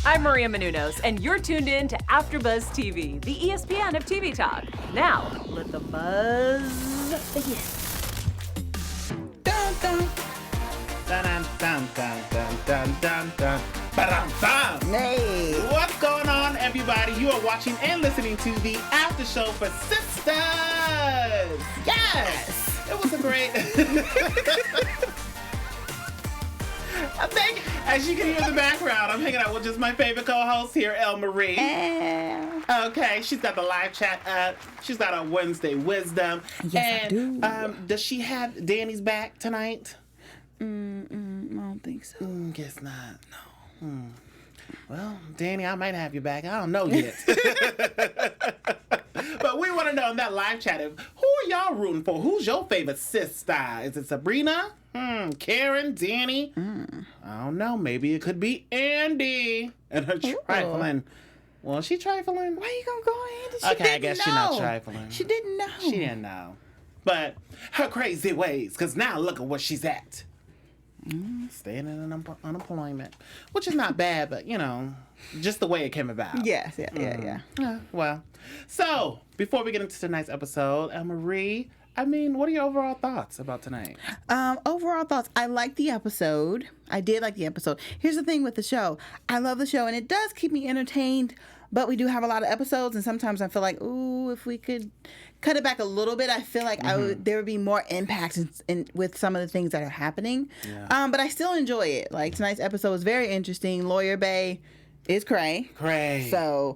I'm Maria Menounos, and you're tuned in to AfterBuzz TV, the ESPN of TV talk. Now, let the buzz begin. Dun, dun. Dun, dun, dun, dun, dun, dun, dun. Ba-dum-bum. Hey. What's going on, everybody? You are watching and listening to the after show for Sistas. Yes, it was a great. I think, as you can hear in the background, I'm hanging out with just my favorite co-host here, Maurice. Okay, she's got the live chat up. She's got our Wednesday wisdom. Yes, I do. Does she have Dani's back tonight? I don't think so. Guess not. No. Well, Dani, I might have you back. I don't know yet. But we want to know in that live chat, who are y'all rooting for? Who's your favorite sister? Is it Sabrina? Karen? Dani? I don't know. Maybe it could be Andi and her trifling. Well, she trifling? Why you gonna go Andy? She Okay, I guess she's not trifling. She didn't know. She didn't know. But her crazy ways, because now look at where she's at. Staying in unemployment, which is not bad, but you know, just the way it came about. Yes, yeah. Well, so before we get into tonight's episode, Marie, what are your overall thoughts about tonight? Overall thoughts. I like the episode. I did like the episode. Here's the thing with the show. I love the show, and it does keep me entertained. But we do have a lot of episodes, and sometimes I feel like, ooh, if we could cut it back a little bit, I feel like there would be more impact with some of the things that are happening. Yeah. But I still enjoy it. Like, tonight's episode was very interesting. Lawyer Bay is cray. Cray. So,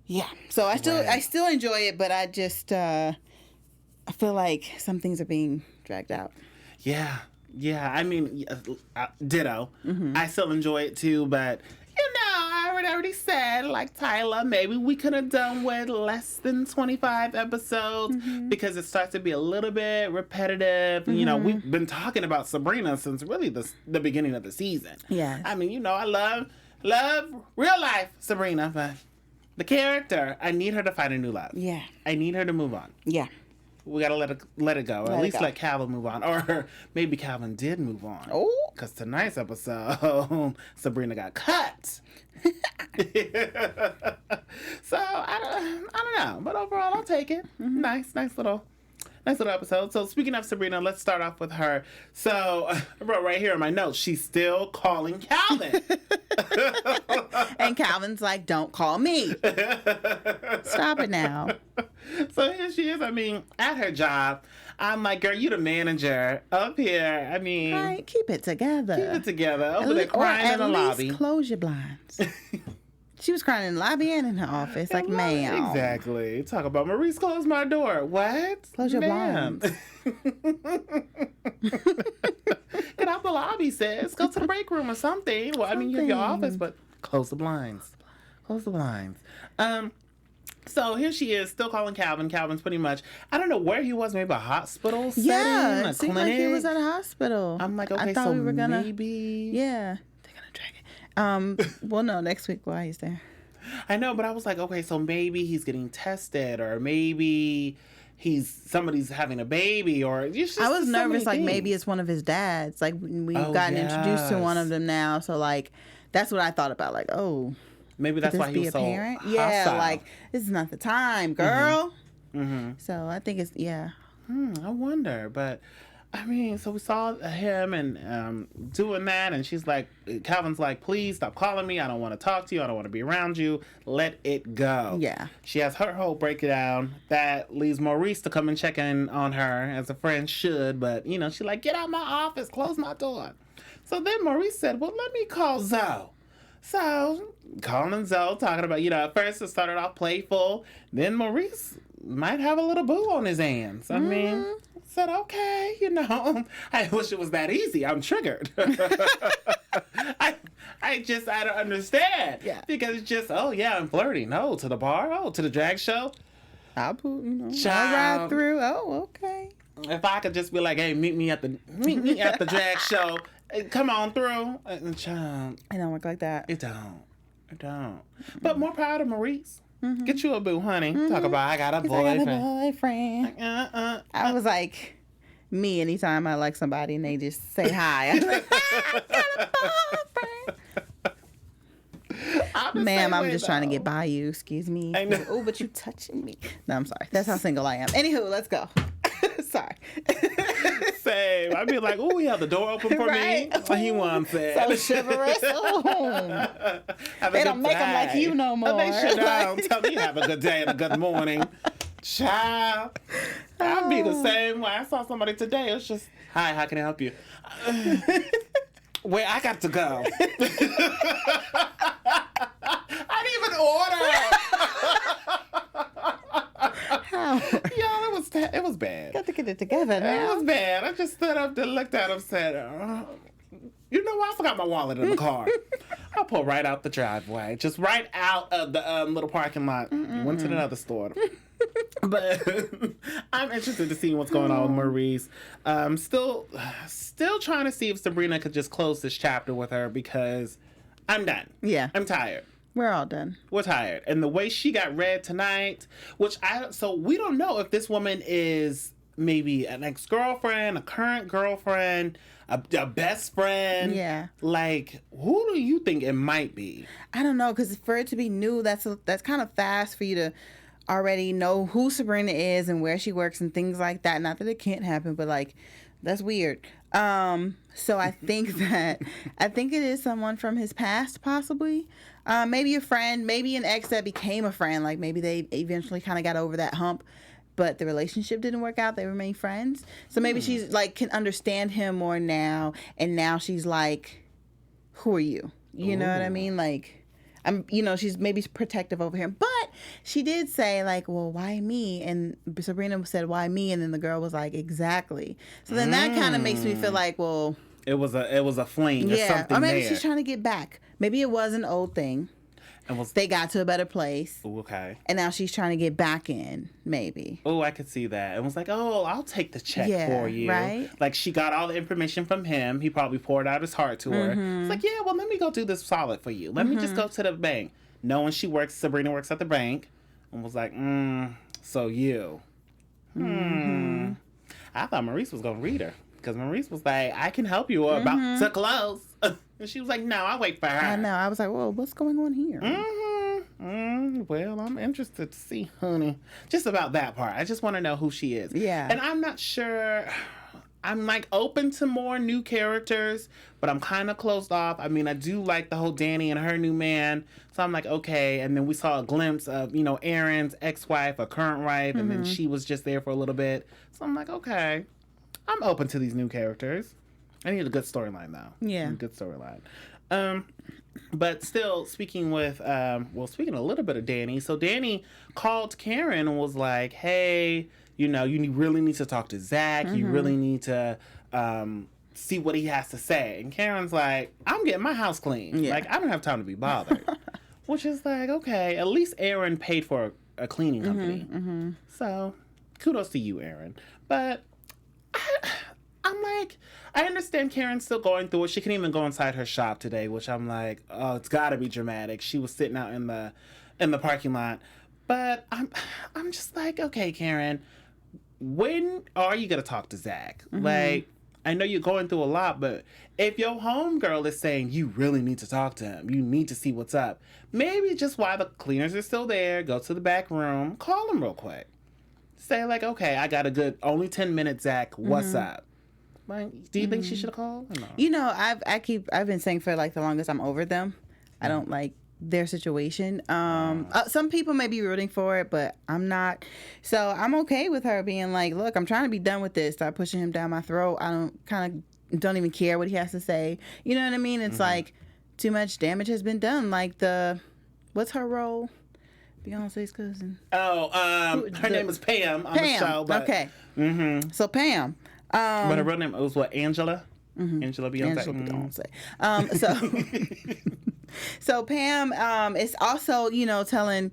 yeah. So I still enjoy it, but I just I feel like some things are being dragged out. Yeah. Ditto. I still enjoy it too, but I already said, like Tyler, maybe we could have done with less than 25 episodes because it starts to be a little bit repetitive. You know, we've been talking about Sabrina since really the beginning of the season. Yeah. I love real life Sabrina, but the character, I need her to find a new love. Yeah. I need her to move on. Yeah. We gotta let it go. Or at least let Calvin move on. Or maybe Calvin did move on. Oh. Because tonight's episode, Sabrina got cut. So I don't know. But overall, I'll take it. Nice little episode. So speaking of Sabrina, let's start off with her. So I wrote right here in my notes, she's still calling Calvin. And Calvin's like, don't call me. Stop it now. So here she is, at her job. I'm like, girl, you the manager up here. Right, keep it together. Over there crying in the lobby. Close your blinds. She was crying in the lobby and in her office. Like, ma'am. Exactly. Talk about Maurice, close my door. What? Close your blinds. Get out the lobby, sis. Go to the break room or something. Well, you have your office, but close the blinds. So here she is, still calling Calvin. Calvin's pretty much, I don't know where he was, maybe a hospital setting, it seemed like he was at a hospital. I'm like, okay, I thought so we were gonna, maybe. Yeah, they're gonna drag it. Well, no, next week while he's there. I know, but I was like, okay, so maybe he's getting tested, or maybe somebody's having a baby, or just I was so nervous, like things. maybe it's one of his dads. Like we've gotten introduced to one of them now, so like that's what I thought about. Like, oh. Maybe that's why he was so parent? hostile. Yeah, like, this is not the time, girl. So I think it's, I wonder. But, so we saw him and doing that, and she's like, Calvin's like, please stop calling me. I don't want to talk to you. I don't want to be around you. Let it go. Yeah. She has her whole breakdown. That leaves Maurice to come and check in on her, as a friend should. But, she's like, get out of my office. Close my door. So then Maurice said, well, let me call Zoe. So, calling Zoe, talking about, at first it started off playful. Then Maurice might have a little boo on his hands. Said, okay, I wish it was that easy. I'm triggered. I don't understand. Yeah. Because it's just, I'm flirting. Oh, to the bar? Oh, to the drag show? I'll ride through. Oh, okay. If I could just be like, hey, meet me at the drag show. Come on through. Child, it don't work like that. It don't. But more proud of Maurice. Get you a boo, honey. Talk about, I got a boyfriend. Like, I was like, me anytime I like somebody and they just say hi. I'm like, I got a boyfriend. Ma'am, I'm just trying to get by you. Excuse me. I know. Oh, but you touching me. No, I'm sorry. That's how single I am. Anywho, let's go. Sorry. Same. I'd be like, oh, he had the door open for me. He wants it. So chivalrous. They don't make them like you no more. They should don't. Tell me have a good day and a good morning. Child. I'd be the same way. I saw somebody today. It was just, hi, how can I help you? Wait, I got to go. I didn't even order. How? Yo, it was bad. Got to get it together now. It was bad. I just stood up and looked at him and said, you know what? I forgot my wallet in the car. I pulled right out the driveway. Just right out of the little parking lot. Went to another store. But I'm interested to see what's going on with Maurice. Still trying to see if Sabrina could just close this chapter with her because I'm done. Yeah. I'm tired. We're all done. We're tired. And the way she got read tonight, so we don't know if this woman is maybe an ex-girlfriend, a current girlfriend, a best friend. Yeah. Like, who do you think it might be? I don't know, because for it to be new, that's kind of fast for you to already know who Sabrina is and where she works and things like that. Not that it can't happen, but like, that's weird. So I think it is someone from his past, possibly. Maybe a friend, maybe an ex that became a friend. Like maybe they eventually kind of got over that hump, but the relationship didn't work out. They remain friends. So maybe she's like can understand him more now, and now she's like, who are you? You know what I mean? Like, she's maybe protective over him. But she did say, like, well, why me? And Sabrina said, why me? And then the girl was like, exactly. So then that kind of makes me feel like, well, it was a fling or something. Or maybe there. she's trying to get back. Maybe it was an old thing. They got to a better place. Okay. And now she's trying to get back in, maybe. Oh, I could see that. It was like, oh, I'll take the check for you. Right? Like, she got all the information from him. He probably poured out his heart to her. It's like, yeah, well, let me go do this solid for you. Let me just go to the bank. Knowing Sabrina works at the bank. And was like, so you. I thought Maurice was going to read her. Because Maurice was like, I can help you. Or about to close. And she was like, no, I'll wait for her. I know. I was like, well, what's going on here? Well, I'm interested to see, honey. Just about that part. I just want to know who she is. Yeah. And I'm not sure. I'm like open to more new characters, but I'm kind of closed off. I mean, I do like the whole Dani and her new man. So I'm like, okay. And then we saw a glimpse of, Aaron's ex-wife, a current wife, and then she was just there for a little bit. So I'm like, okay. I'm open to these new characters. I need a good storyline, though. Yeah. A good storyline. But still, speaking a little bit of Dani. So Dani called Karen and was like, hey, you really need to talk to Zach. You really need to see what he has to say. And Karen's like, I'm getting my house clean. Yeah. Like, I don't have time to be bothered. Which is like, okay, at least Aaron paid for a cleaning company. So kudos to you, Aaron. But I'm like, I understand Karen's still going through it. She can even go inside her shop today, which I'm like, oh, it's got to be dramatic. She was sitting out in the parking lot. But I'm just like, okay, Karen, when are you going to talk to Zach? Like, I know you're going through a lot, but if your homegirl is saying you really need to talk to him, you need to see what's up, maybe just while the cleaners are still there, go to the back room, call him real quick. Say like, okay, I got a good, only 10 minutes, Zach, what's up? Like, do you think she should have called? Or no? I've been saying for like the longest I'm over them. I don't like their situation. Some people may be rooting for it, but I'm not. So I'm okay with her being like, look, I'm trying to be done with this. Start pushing him down my throat. I don't even care what he has to say. You know what I mean? It's like too much damage has been done. Like what's her role? Beyonce's cousin. Oh, her name is Pam on the show. But, okay. So Pam. But her real name was what? Angela? Angela Beyonce. Angela Beyonce. So Pam is also, telling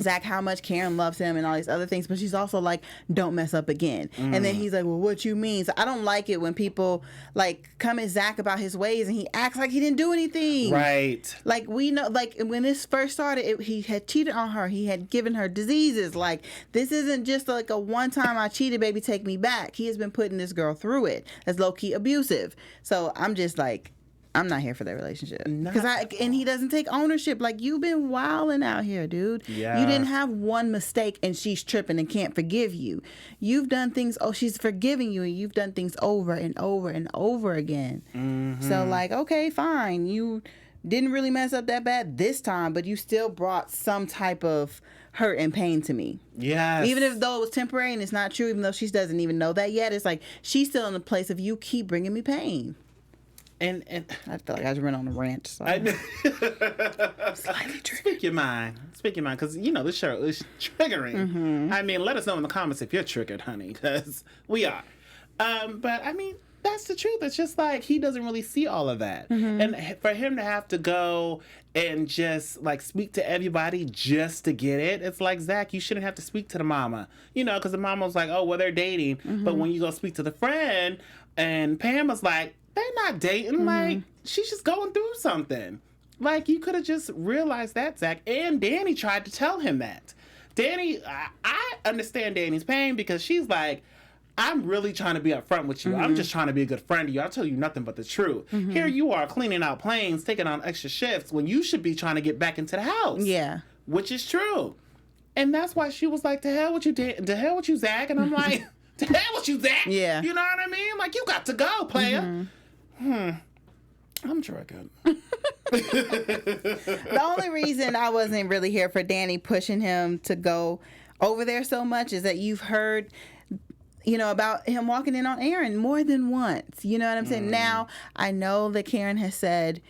Zach how much Karen loves him and all these other things, but she's also like, don't mess up again. And then he's like, well, what you mean? So I don't like it when people like come at Zach about his ways and he acts like he didn't do anything. Right. Like we know, like when this first started, he had cheated on her. He had given her diseases. Like this isn't just like a one time I cheated, baby, take me back. He has been putting this girl through it. That's low key abusive. So I'm just like, I'm not here for that relationship. Not And he doesn't take ownership. Like, you've been wilding out here, dude. Yeah. You didn't have one mistake and she's tripping and can't forgive you. You've done things, she's forgiving you, and you've done things over and over and over again. So, like, okay, fine. You didn't really mess up that bad this time, but you still brought some type of hurt and pain to me. Yes. Even if though it was temporary and it's not true, even though she doesn't even know that yet, it's like she's still in the place of you keep bringing me pain. And I feel like I just went on a rant. So. slightly triggered. Speak your mind, because this show is triggering. I mean, let us know in the comments if you're triggered, honey, because we are. But I mean, that's the truth. It's just like he doesn't really see all of that, and for him to have to go and just like speak to everybody just to get it, it's like, Zach, you shouldn't have to speak to the mama, because the mama was like, oh, well, they're dating, but when you go speak to the friend, and Pam was like, they're not dating, like she's just going through something. Like, you could have just realized that, Zach. And Dani tried to tell him that. Dani, I understand Dani's pain, because she's like, I'm really trying to be upfront with you. I'm just trying to be a good friend to you. I'll tell you nothing but the truth. Here you are cleaning out planes, taking on extra shifts when you should be trying to get back into the house. Yeah. Which is true. And that's why she was like, to hell with you, to hell with you, Zach. And I'm like, to hell with you, Zach. Yeah. You know what I mean? Like, you got to go, player. I'm triggered. The only reason I wasn't really here for Dani pushing him to go over there so much is that you've heard, about him walking in on Aaron more than once. You know what I'm saying? Now, I know that Karen has said,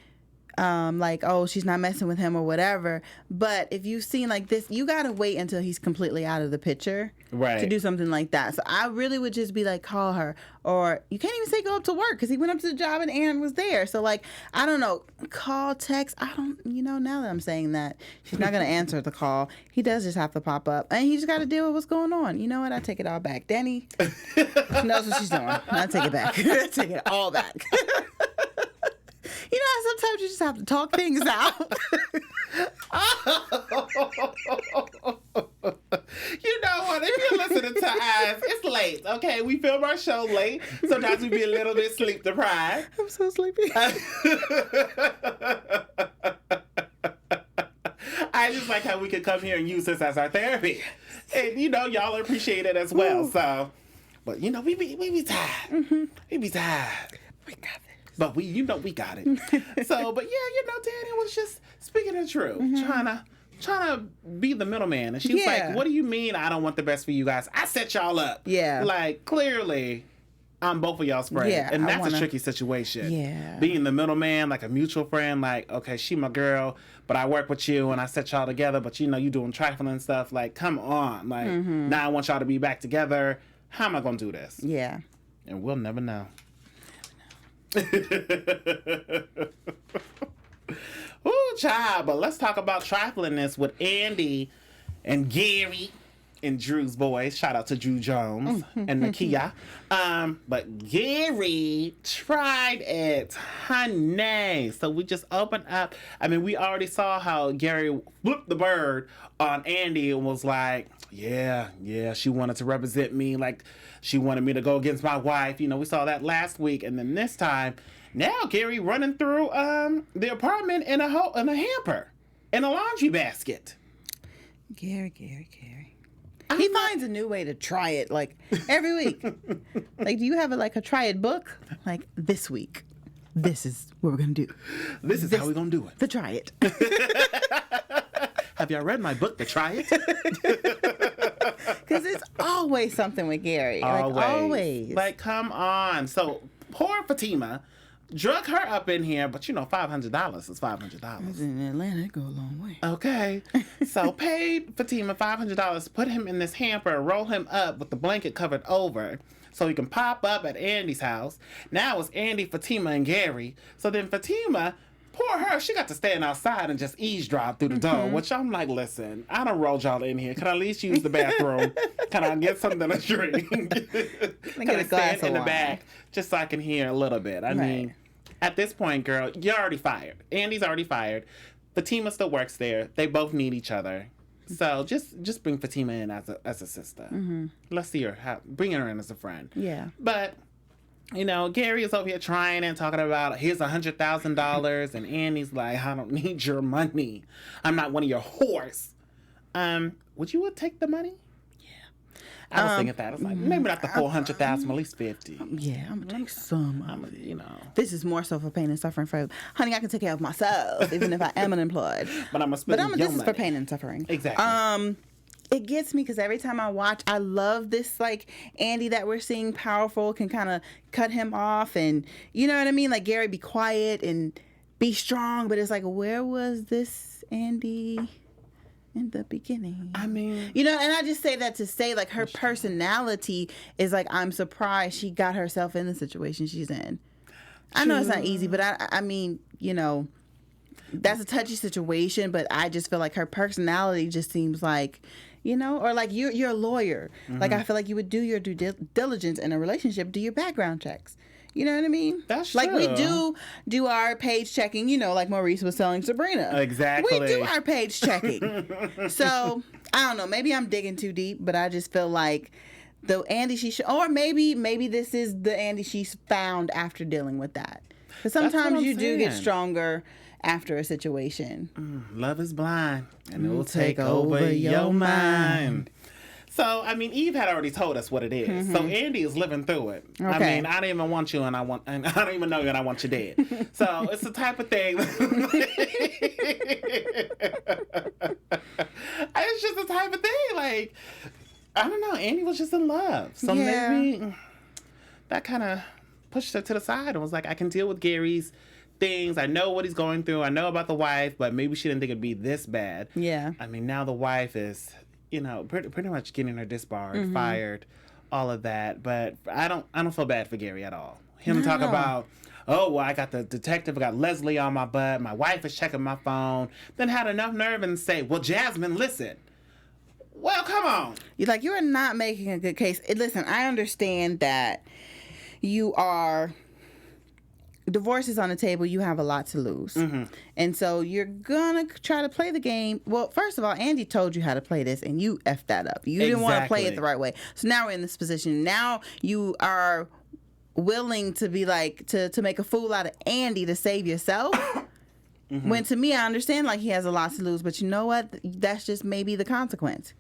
like, oh, she's not messing with him or whatever. But if you've seen like this, you got to wait until he's completely out of the picture to do something like that. So I really would just be like, call her. Or you can't even say go up to work, because he went up to the job and Aaron was there. So, like, I don't know, call, text. I don't, now that I'm saying that, she's not going to answer the call. He does just have to pop up. And he just got to deal with what's going on. You know what? I take it all back. Dani knows what she's doing. I take it back. I take it all back. You know how sometimes you just have to talk things out? You know what? If you're listening to us, it's late, okay? We film our show late. Sometimes we be a little bit sleep deprived. I'm so sleepy. I just like how we could come here and use this as our therapy. And, y'all appreciate it as well. So, but, we be tired. We be tired. We got this. But we got it. So, but yeah, Dani was just speaking the truth, trying to be the middleman. And she was like, what do you mean I don't want the best for you guys? I set y'all up. Yeah. Like, clearly, I'm both of y'all's friends. Yeah, and that's a tricky situation. Yeah. Being the middleman, like a mutual friend, like, okay, she my girl, but I work with you and I set y'all together, but you doing trifling stuff. Like, come on. Like, now I want y'all to be back together. How am I going to do this? Yeah. And we'll never know. Ooh, child, but let's talk about triflingness with Andi and Gary and Drew's boys. Shout out to Drew Jones and Nakia. But Gary tried it, honey. So we just opened up. I mean, we already saw how Gary flipped the bird on Andi and was like, yeah, she wanted to represent me. Like, she wanted me to go against my wife. We saw that last week. And then this time, now Gary running through the apartment in a hamper, in a laundry basket. Gary. He finds a new way to try it, like, every week. Like, do you have a try it book? Like, this week, this is what we're going to do. This is how we're going to do it. The try it. Have y'all read my book, The Try It? Because it's always something with Gary. Always. Like, come on. So, poor Fatima drug her up in here, but $500 is $500. In Atlanta, it go a long way. Okay. So, paid Fatima $500, put him in this hamper, roll him up with the blanket covered over so he can pop up at Andi's house. Now it's Andi, Fatima, and Gary. So then Fatima, poor her, she got to stand outside and just eavesdrop through the door, which I'm like, listen, I done rolled y'all in here. Can I at least use the bathroom? Can I get something to drink? Can I stand in the back just so I can hear a little bit? I mean, at this point, girl, you're already fired. Andi's already fired. Fatima still works there. They both need each other. So just bring Fatima in as a sister. Let's see her. Bring her in as a friend. Yeah. But you know, Gary is over here trying and talking about here's $100,000, and Andy's like, I don't need your money. I'm not one of your whores. Would you take the money? I was thinking that. I was like, maybe not the full 100,000, at least 50. Yeah, I'm gonna take some of it. You know. This is more so for pain and suffering. For honey, I can take care of myself, even if I am unemployed. But I'm gonna this is for pain and suffering. Exactly. It gets me because every time I watch, I love this, like, Andy that we're seeing powerful can kind of cut him off, and you know what I mean? Like, Gary, be quiet and be strong, but it's like, where was this Andy in the beginning? I mean, you know, and I just say that to say, like, her personality is like, I'm surprised she got herself in the situation she's in. I know it's not easy, but I mean, you know, that's a touchy situation, but I just feel like her personality just seems like, you know, or like you're a lawyer. Like, I feel like you would do your due diligence in a relationship, do your background checks. You know what I mean? That's like, true. we do our page checking, you know, like Maurice was telling Sabrina. Exactly. We do our page checking. So, I don't know. Maybe I'm digging too deep, but I just feel like the Andy or maybe this is the Andy she's found after dealing with that. Because sometimes you do get stronger after a situation. Love is blind, and it will take over your mind. So, I mean, Eve had already told us what it is. So Andy is living through it. Okay. I mean, I don't even want you, and I don't even know you, and I want you dead. So it's the type of thing. It's just the type of thing. Like, I don't know. Andy was just in love, so maybe that kind of pushed her to the side and was like, I can deal with Gary's things. I know what he's going through. I know about the wife, but maybe she didn't think it'd be this bad. Yeah. I mean, now the wife is, you know, pretty much getting her disbarred, fired, all of that. But I don't feel bad for Gary at all. Him talk about, oh, well, I got the detective, I got Leslie on my butt, my wife is checking my phone, then had enough nerve and say, well, Jasmine, listen. Well, come on. You're not making a good case. Listen, I understand that divorce is on the table, you have a lot to lose. And so you're gonna try to play the game. Well, first of all, Andy told you how to play this and you effed that up. You didn't want to play it the right way. So now we're in this position. Now you are willing to be like, to make a fool out of Andy to save yourself. When to me, I understand like he has a lot to lose, but you know what? That's just maybe the consequence.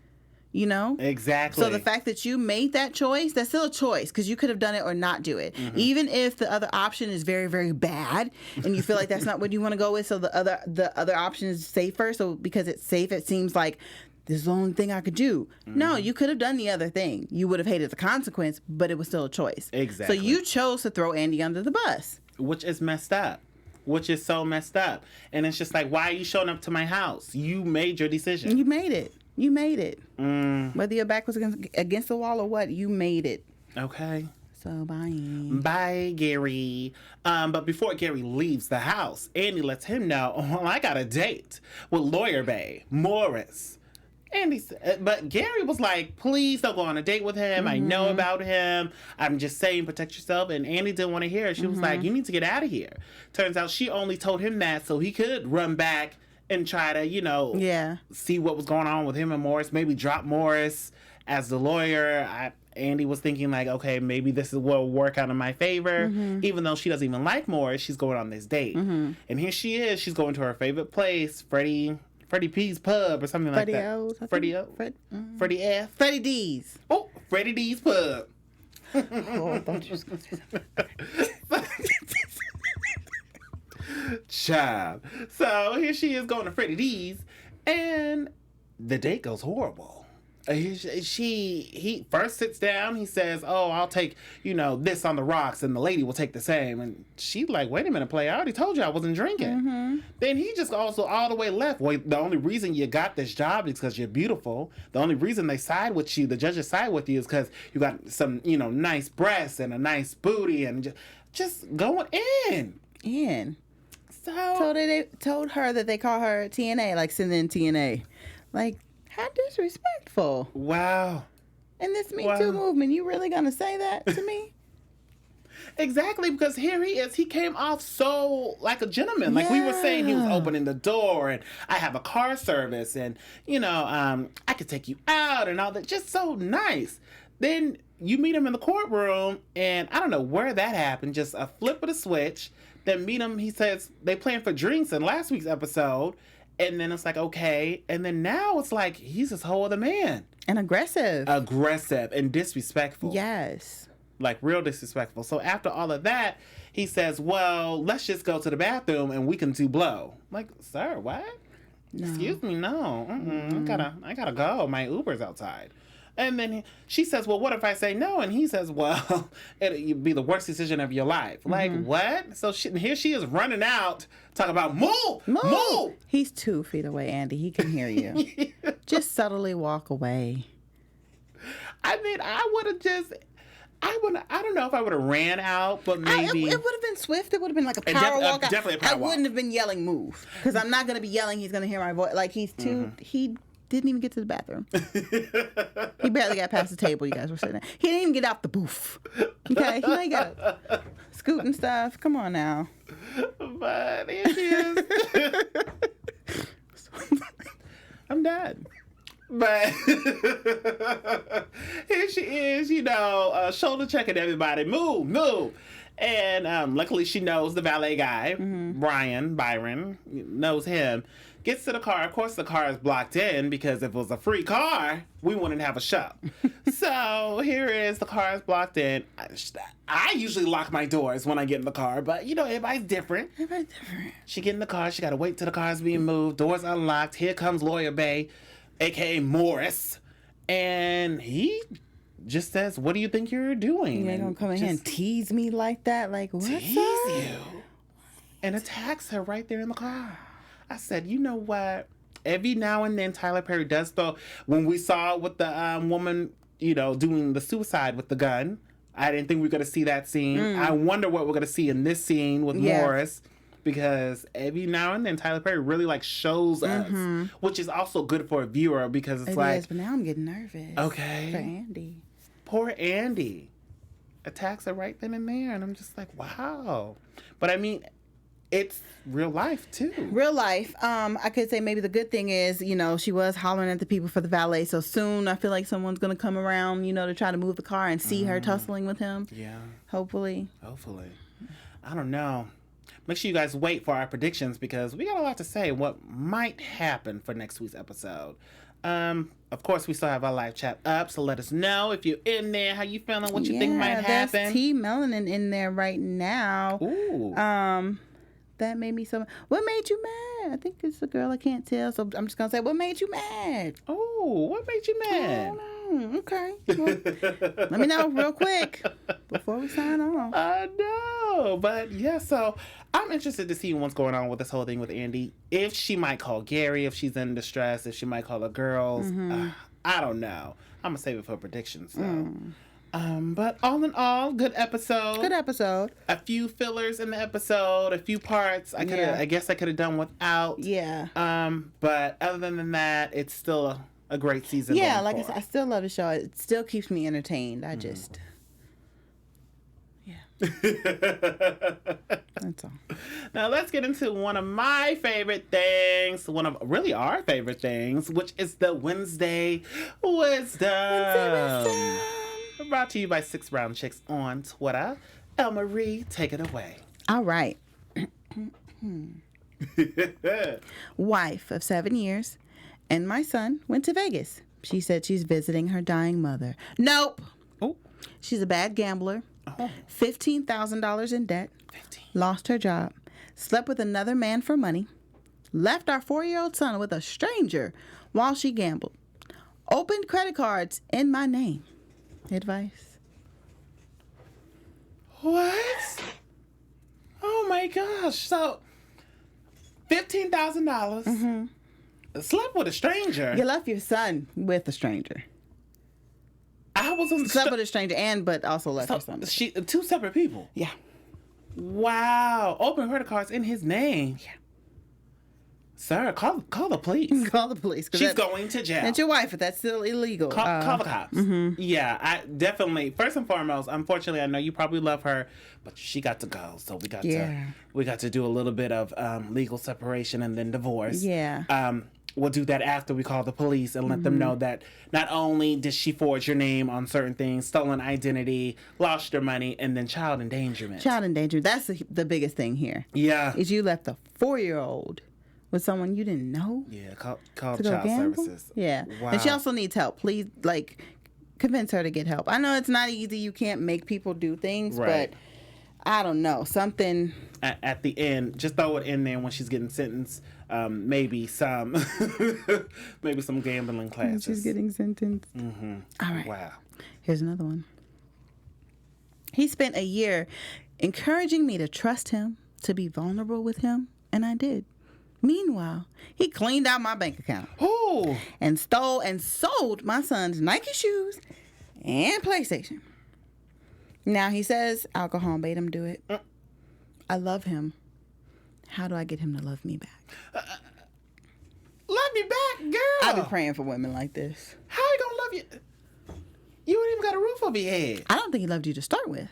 You know? Exactly. So the fact that you made that choice, that's still a choice because you could have done it or not do it. Even if the other option is very, very bad and you feel like that's not what you want to go with, so the other option is safer. So because it's safe, it seems like this is the only thing I could do. No, you could have done the other thing. You would have hated the consequence, but it was still a choice. Exactly. So you chose to throw Andy under the bus. Which is messed up. Which is so messed up. And it's just like, why are you showing up to my house? You made your decision. You made it. You made it. Whether your back was against the wall or what, you made it. Okay. So bye. Bye, Gary. But before Gary leaves the house, Andy lets him know, oh, I got a date with Lawyer Bae, Maurice. But Gary was like, please don't go on a date with him. I know about him. I'm just saying, protect yourself. And Andy didn't want to hear it. She was like, you need to get out of here. Turns out she only told him that so he could run back and try to, you know, see what was going on with him and Maurice. Maybe drop Maurice as the lawyer. Andy was thinking like, okay, maybe this will work out in my favor. Even though she doesn't even like Maurice, she's going on this date. And here she is. She's going to her favorite place, Freddie P's Pub or something like that. Freddie F. Freddie D's. Oh, Freddie D's Pub. Oh, don't you Child. So here she is going to Freddie D's, and the date goes horrible. He first sits down. He says, "Oh, I'll take this on the rocks," and the lady will take the same. And she's like, "Wait a minute, player! I already told you I wasn't drinking." Then he just also all the way left. Well, the only reason you got this job is because you're beautiful. The only reason they side with you, the judges side with you, is because you got some nice breasts and a nice booty, and just going in. So told her that they call her TNA, like send in TNA. Like, how disrespectful. Wow. In this Me Too movement, you really gonna say that to me? Exactly, because here he is. He came off so like a gentleman. Like we were saying, he was opening the door, and I have a car service, and I could take you out and all that. Just so nice. Then you meet him in the courtroom, and I don't know where that happened. Just a flip of the switch. Then meet him. He says they planned for drinks in last week's episode, and then it's like okay, and then now it's like he's this whole other man And aggressive. and disrespectful. Yes. Like real disrespectful. So after all of that, he says, "Well, let's just go to the bathroom and we can do blow." I'm like, sir, what? No. Excuse me, no. I gotta go. My Uber's outside. And then she says, "Well, what if I say no?" And he says, "Well, it'd be the worst decision of your life." Like, what? So here she is running out, talking about, move. He's 2 feet away, Andy. He can hear you. Just subtly walk away. I mean, I don't know if I would have ran out, but maybe. It would have been swift. It would have been like a power walk. Definitely a power walk. I wouldn't have been yelling, move. Because I'm not going to be yelling. He's going to hear my voice. Like, he's too... He didn't even get to the bathroom. He barely got past the table you guys were sitting at. He didn't even get out the booth. Okay? He might got scooting stuff. Come on now. But here she is. I'm done. But here she is, shoulder checking everybody. Move. And luckily she knows the valet guy, Byron, knows him. Gets to the car. Of course, the car is blocked in because if it was a free car, we wouldn't have a show. So here is the car is blocked in. I usually lock my doors when I get in the car, but everybody's different. She get in the car. She got to wait till the car's being moved. Doors unlocked. Here comes Lawyer Bay, a.k.a. Maurice. And he just says, "What do you think you're doing?" You ain't going to come in here and tease me like that? Like, what's up? Tease you. And attacks her right there in the car. I said, you know what? Every now and then Tyler Perry does throw. When we saw with the woman, doing the suicide with the gun, I didn't think we were going to see that scene. I wonder what we're going to see in this scene with Morris. Because every now and then Tyler Perry really shows us, which is also good for a viewer because it's It is, but now I'm getting nervous. Okay. For Andy. Poor Andy. Attacks her right then and there. And I'm just like, wow. But I mean, it's real life too. Real life. I could say maybe the good thing is, she was hollering at the people for the valet. So soon I feel like someone's going to come around, to try to move the car and see her tussling with him. Yeah. Hopefully. I don't know. Make sure you guys wait for our predictions because we got a lot to say what might happen for next week's episode. Of course, we still have our live chat up, so let us know if you're in there, how you feeling, what you think might happen. There's T Melanin in there right now. Ooh. That made me so... What made you mad? I think it's a girl I can't tell, so I'm just going to say, what made you mad? Oh, what made you mad? Okay. Well, let me know real quick before we sign off. I know. But yeah, so I'm interested to see what's going on with this whole thing with Andy. If she might call Gary, if she's in distress, if she might call the girls. I don't know. I'm going to save it for predictions, though. But all in all, good episode. Good episode. A few fillers in the episode, a few parts I guess I could have done without. Yeah. But other than that, it's still a great season. Yeah, like I said, I still love the show. It still keeps me entertained. I just that's all. Now let's get into one of my favorite things, one of really our favorite things, which is the Wednesday Wisdom. Brought to you by 6 Brown Chicks on Twitter. El Marie, take it away. All right. Wife of 7 years and my son went to Vegas. She said she's visiting her dying mother. Nope. Oh. She's a bad gambler. Oh. $15,000 in debt. 15. Lost her job. Slept with another man for money. Left our 4-year-old son with a stranger while she gambled. Opened credit cards in my name. Advice? What? Oh my gosh. So, $15,000. Slept with a stranger. You left your son with a stranger. I was on slept with a stranger but also left your son. Two separate people. Yeah. Wow. Open credit cards in his name. Yeah. Sir, call the police. Call the police. She's going to jail. That's your wife, but that's still illegal. Call the cops. Yeah, I definitely. First and foremost, unfortunately, I know you probably love her, but she got to go. So we got to do a little bit of legal separation and then divorce. Yeah. we'll do that after we call the police and let them know that not only did she forge your name on certain things, stolen identity, lost your money, and then child endangerment. Child endangerment. That's the biggest thing here. Yeah. Is you left a 4-year-old with someone you didn't know. Yeah, call child Gamble? services. Yeah. Wow. And she also needs help. Please, convince her to get help. I know it's not easy. You can't make people do things, Right. but I don't know. Something. At the end, just throw it in there when she's getting sentenced. Maybe some gambling classes. She's getting sentenced. Mm-hmm. All right. Wow. Here's another one. He spent a year encouraging me to trust him, to be vulnerable with him, and I did. Meanwhile, he cleaned out my bank account. Oh. And stole and sold my son's Nike shoes and PlayStation. Now he says alcohol made him do it. I love him. How do I get him to love me back? Love me back, girl. I be praying for women like this. How you gonna love you? You ain't even got a roof over your head. I don't think he loved you to start with.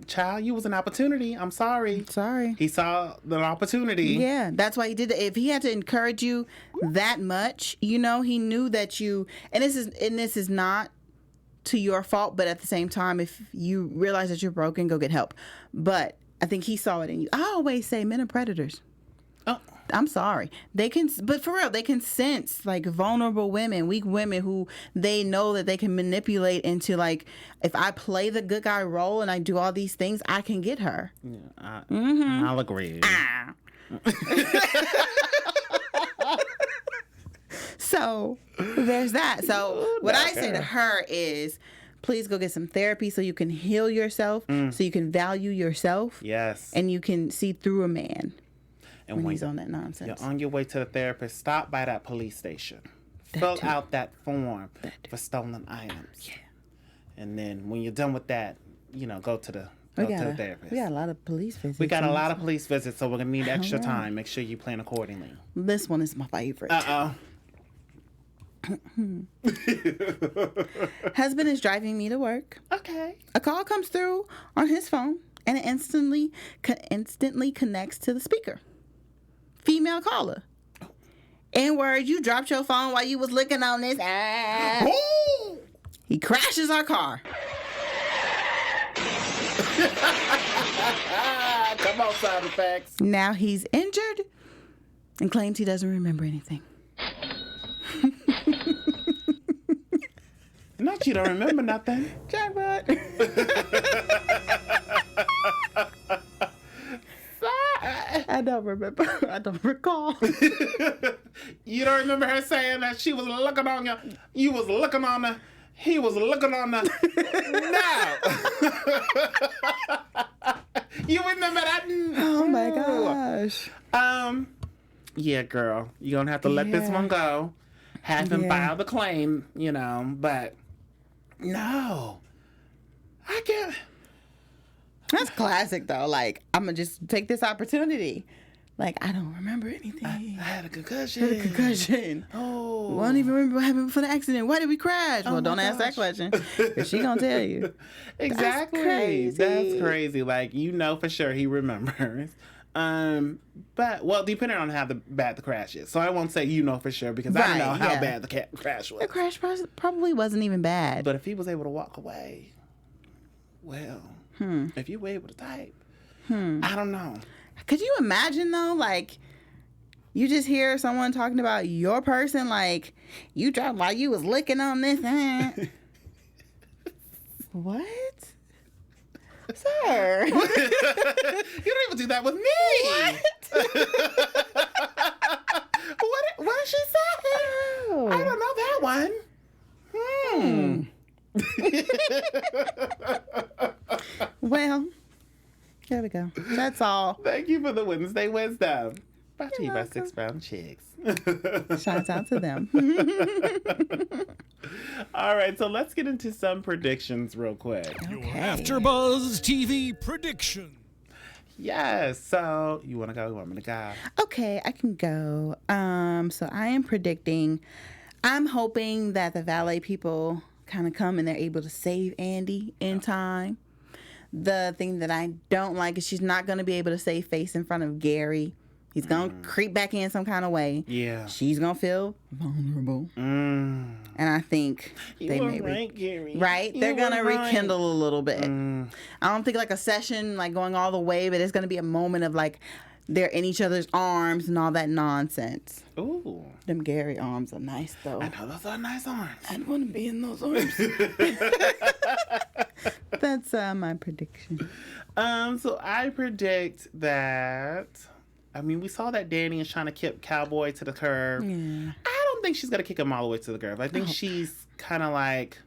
Child, you was an opportunity. I'm sorry. Sorry. He saw the opportunity. Yeah, that's why he did it. If he had to encourage you that much, he knew that you. And this is not to your fault, but at the same time, if you realize that you're broken, go get help. But I think he saw it in you. I always say men are predators. Oh. I'm sorry. They can, but for real, they can sense vulnerable women, weak women who they know that they can manipulate into if I play the good guy role and I do all these things, I can get her. Yeah, I'll agree. So there's that. So what I say to her is, please go get some therapy so you can heal yourself, so you can value yourself. Yes. And you can see through a man. And when he's on that nonsense. You're on your way to the therapist, stop by that police station. Fill out that form for stolen items. Yeah. And then when you're done with that, go to the therapist. We got a lot of police visits. We got a lot of police visits, so we're going to need extra time. Make sure you plan accordingly. This one is my favorite. Uh-oh. Husband is driving me to work. Okay. A call comes through on his phone, and it instantly connects to the speaker. Female caller. N-word, you dropped your phone while you was looking on this. He crashes our car. Come on, sound effects. Now he's injured and claims he doesn't remember anything. Not you don't remember nothing. Jackpot. I don't remember. I don't recall. You don't remember her saying that she was looking on you? You was looking on her. He was looking on her. No. You remember that? Oh my gosh. Yeah, girl. You're gonna have to let this one go. Have him file the claim, but no. I can't. That's classic though. I'm gonna just take this opportunity. I don't remember anything. I had a concussion. Oh. I don't even remember what happened before the accident. Why did we crash? Well, don't ask that question. 'Cause she gonna tell you. Exactly. That's crazy. For sure he remembers. But depending on how bad the crash is. So I won't say for sure because I don't know how bad the crash was. The crash probably wasn't even bad. But if he was able to walk away, if you were able to type, I don't know. Could you imagine though, you just hear someone talking about your person, you dropped while you was licking on this. What? Sir. You don't even do that with me. What did she say? Oh. I don't know that one. Well, there we go. That's all. Thank you for the Wednesday wisdom. Brought to you by 6 Brown Chicks. Shouts out to them. All right, so let's get into some predictions real quick. Your AfterBuzz TV prediction. Yes, so you want to go? You want me to go? Okay, I can go. So I am predicting, I'm hoping that the valet people kind of come and they're able to save Andi in time. The thing that I don't like is she's not going to be able to save face in front of Gary He's going to creep back in some kind of way. Yeah. She's going to feel vulnerable. And I think they may they're going to rekindle a little bit. I don't think like a session like going all the way, but it's going to be a moment of like they're in each other's arms and all that nonsense. Ooh. Them Gary arms are nice though. I know, those are nice arms. I'd want to be in those arms. That's my prediction. So I predict that. I mean, we saw that Dani is trying to kick Cowboy to the curb. Yeah. I don't think she's gonna kick him all the way to the curb. I think she's kind of like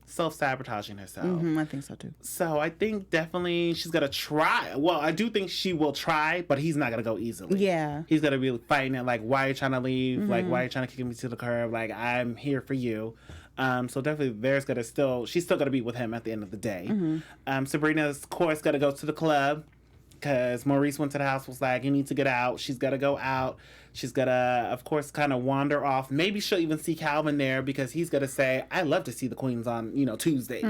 self-sabotaging herself. I think so too. So I think definitely she's gonna try. Well, I do think she will try, but he's not gonna go easily. Yeah. He's gonna be fighting it like, why are you trying to leave? Like, why are you trying to kick me to the curb? Like, I'm here for you. So definitely she's still gonna be with him at the end of the day. Sabrina's, of course, gonna go to the club because Maurice went to the house, was like, you need to get out. She's gotta go out. She's gonna, of course, kind of wander off. Maybe she'll even see Calvin there because he's gonna say, I love to see the queens on, Tuesdays.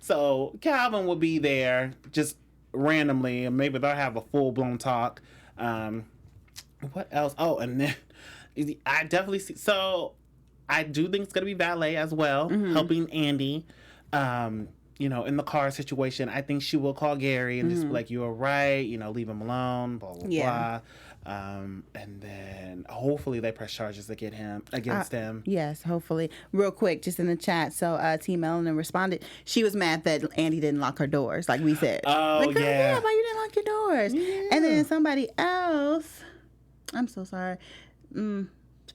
So Calvin will be there just randomly, and maybe they'll have a full-blown talk. What else? Oh, and then I definitely see, so I do think it's gonna be Valet as well, helping Andi. In the car situation. I think she will call Gary and just be like, you were right, leave him alone, blah, blah, blah. And then hopefully they press charges against him. Yes, hopefully. Real quick, just in the chat. So Team Eleanor responded. She was mad that Andi didn't lock her doors, like we said. Oh, like, yeah. Why you didn't lock your doors? Yeah. And then somebody else, I'm so sorry.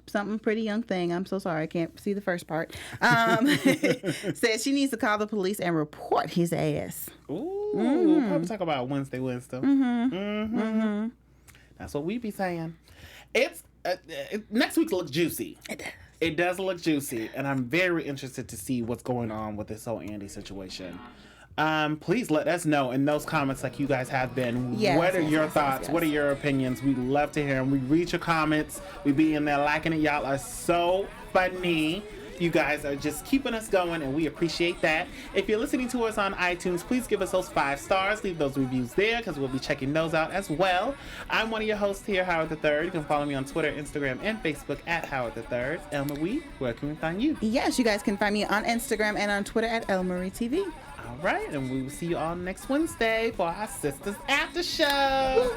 Something pretty young thing. I'm so sorry. I can't see the first part. Says she needs to call the police and report his ass. Ooh. We'll probably talk about Wednesday wisdom. That's what we be saying. It's next week looks juicy. It does. It does look juicy, and I'm very interested to see what's going on with this whole Andi situation. Please let us know in those comments like you guys have been. Yes, what are your thoughts? What are your opinions? We love to hear them. We read your comments. We be in there liking it. Y'all are so funny. You guys are just keeping us going, and we appreciate that. If you're listening to us on iTunes, please give us those 5 stars. Leave those reviews there because we'll be checking those out as well. I'm one of your hosts here, Howard III. You can follow me on Twitter, Instagram, and Facebook at Howard III. Elma Wee, where can we find you? Yes, you guys can find me on Instagram and on Twitter at Elmarie TV. All right, and we will see you all next Wednesday for our Sistas After Show.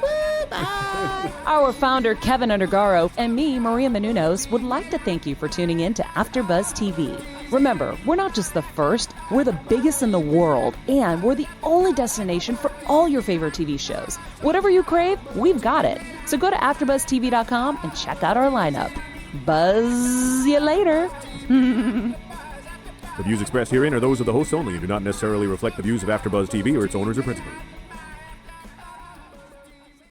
Bye. Our founder, Keven Undergaro, and me, Maria Menounos, would like to thank you for tuning in to AfterBuzz TV. Remember, we're not just the first, we're the biggest in the world, and we're the only destination for all your favorite TV shows. Whatever you crave, we've got it. So go to AfterBuzzTV.com and check out our lineup. Buzz you later. The views expressed herein are those of the hosts only and do not necessarily reflect the views of AfterBuzz TV or its owners or principals.